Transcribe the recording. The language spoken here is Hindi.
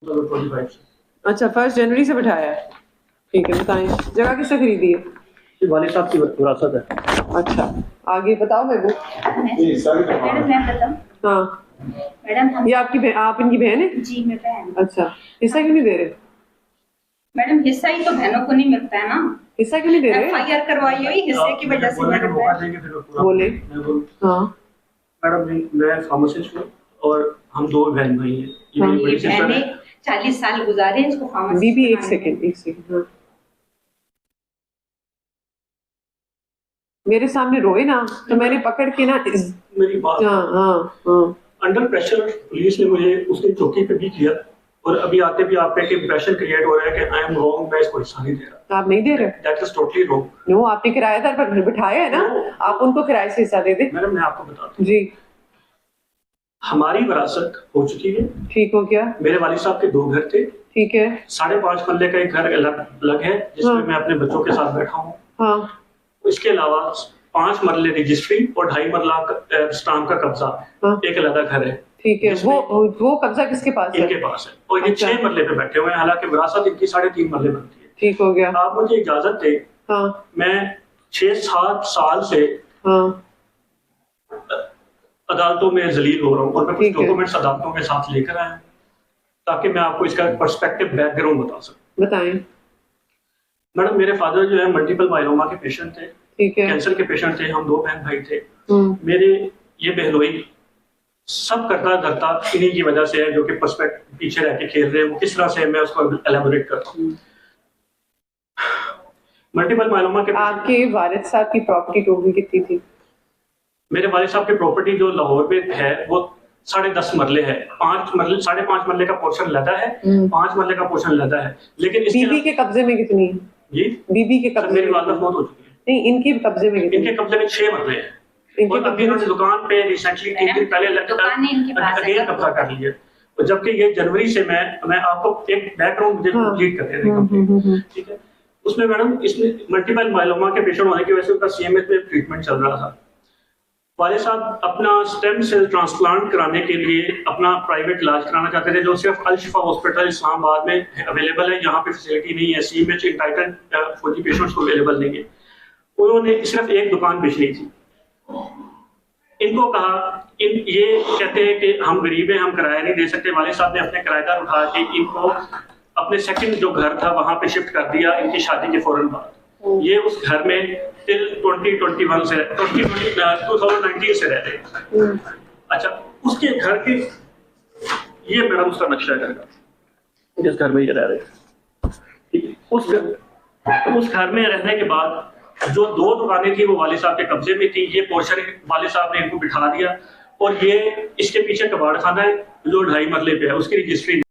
अच्छा 1 जनवरी से बिठाया है। ठीक है, बताएं जगह किससे खरीदी है? वालिद साहब की विरासत है। अच्छा आगे बताओ मेरे को। हाँ मैडम ये आपकी आप इनकी बहन है? जी मैं बहन। अच्छा हिस्सा क्यों नहीं दे रहे? मैडम हिस्सा ही तो बहनों को नहीं मिलता है ना। हिस्सा क्यों नहीं दे रहे? एफआईआर करवाई हुई हिस्से की वजह से। बोले हाँ मैडम मैं फार्मासिस्ट हूँ और हम 2 बहन भाई हैं। ये हाँ। मेरी बड़ी सिस्टर है। 40 साल गुजारे इसको फार्मेसी। बीबी एक सेकंड हाँ। मेरे सामने रोए ना तो मैंने पकड़ के ना मेरी बात हाँ अंडर प्रेशर पुलिस ने मुझे उसने चौकी पे भी किया और अभी आते भी आप पे इंप्रेशन क्रिएट हो रहा है कि आई एम रॉन्ग, मैं इसको हिस्सा नहीं दे रहा। आप नहीं दे रहे? That is totally wrong. No आपने किराएदार पर बिठाया है ना, आप उनको किराए से हिस्सा दे दे। मैडम मैं आपको बताता हूँ जी हमारी विरासत हो चुकी है। ठीक हो गया। मेरे वालिद साहब के 2 घर थे। ठीक है 5.5 मरले का एक घर अलग है जिसमें हाँ। मैं अपने बच्चों के साथ बैठा हूँ। हाँ इसके अलावा 5 मरले रजिस्ट्री और 2.5 मरला स्टाम्प का कब्जा हाँ। एक अलग घर है। ठीक है वो कब्जा किसके पास है? इनके पास है और ये 6 मरले पे बैठे हुए हैं, हालांकि विरासत इनकी 3.5 मरले बनती है। ठीक हो गया। आप मुझे इजाजत दे हाँ मैं 6-7 साल से हाँ अदालतों में जलील हो रहा हूँ और मैं कुछ ठीक है। डॉक्यूमेंट्स अदालतों के साथ लेकर आया हूँ ताकि मैं आपको इसका पर्सपेक्टिव बैकग्राउंड बता सकूं। बताएं। मैडम मेरे फादर जो है मल्टीपल माइलोमा के पेशेंट थे, ठीक है कैंसर के पेशेंट थे, हम 2 बहन भाई थे। हम्म। मेरे ये बहनोई सब करता धरता इन्हीं की वजह से है जो कि पर्सपेक्ट पीछे रह के खेल रहे हैं, वो किस तरह से मैं उसको एलेबोरेट करता हूँ। मल्टीपल माइलोमा के आपके वालिद साहब की प्रॉपर्टी टोटल कितनी थी? मेरे वालिद साहब की प्रॉपर्टी जो लाहौर में है वो 10.5 मरले है। 5 मरले 5.5 मरले का पोर्शन लदा है, 5 मरले का पोर्शन लदा है। लेकिन बीबी के कब्जे में कितनी है? जी बीबी के कब्जे मेरी वालदा मौत हो चुकी है। नहीं इनके कब्जे में कितनी? इनके कब्जे में 6 मरले हैं और अभी इन्होंने दुकान पे रिसेंटली 3 दिन पहले अगेन कब्जा कर लिया। और जबकि ये जनवरी से मैं आपको एक बैकग्राउंड मुझे कंप्लीट कर दें। ठीक है उसमें मैडम इसमें मल्टीपल माइलोमा के पेशेंट होने की वजह से उनका सीएमएच में ट्रीटमेंट चल रहा था। वालिद साहब अपना स्टेम सेल ट्रांसप्लांट कराने के लिए अपना प्राइवेट इलाज कराना चाहते थे जो सिर्फ अल शिफा हॉस्पिटल इस्लामाबाद में अवेलेबल है। यहाँ पे फैसिलिटी नहीं है, सीएमएच इंटाइटल्ड फौजी पेशेंट्स को अवेलेबल नहीं है। उन्होंने सिर्फ एक दुकान बेचनी थी। इनको कहा ये कहते हैं कि हम गरीब हैं, हम किराया नहीं दे सकते। वालिद साहब ने अपने किराएदार उठा के इनको अपने सेकंड जो घर था वहां पे शिफ्ट कर दिया इनकी शादी के फौरन बाद। ये उस घर में टिल 2019 से रह रहे। अच्छा उसके घर के ये मैडम उसका नक्शा है घर का जिस घर में ये रह रहे। ठीक है उस घर में रहने के बाद जो 2 दुकानें थी वो वालिद साहब के कब्जे में थी। ये पोर्शन वालिद साहब ने इनको बिठा दिया और ये इसके पीछे कबाड़ खाना है जो 2.5 मरले पे है, उसकी रजिस्ट्री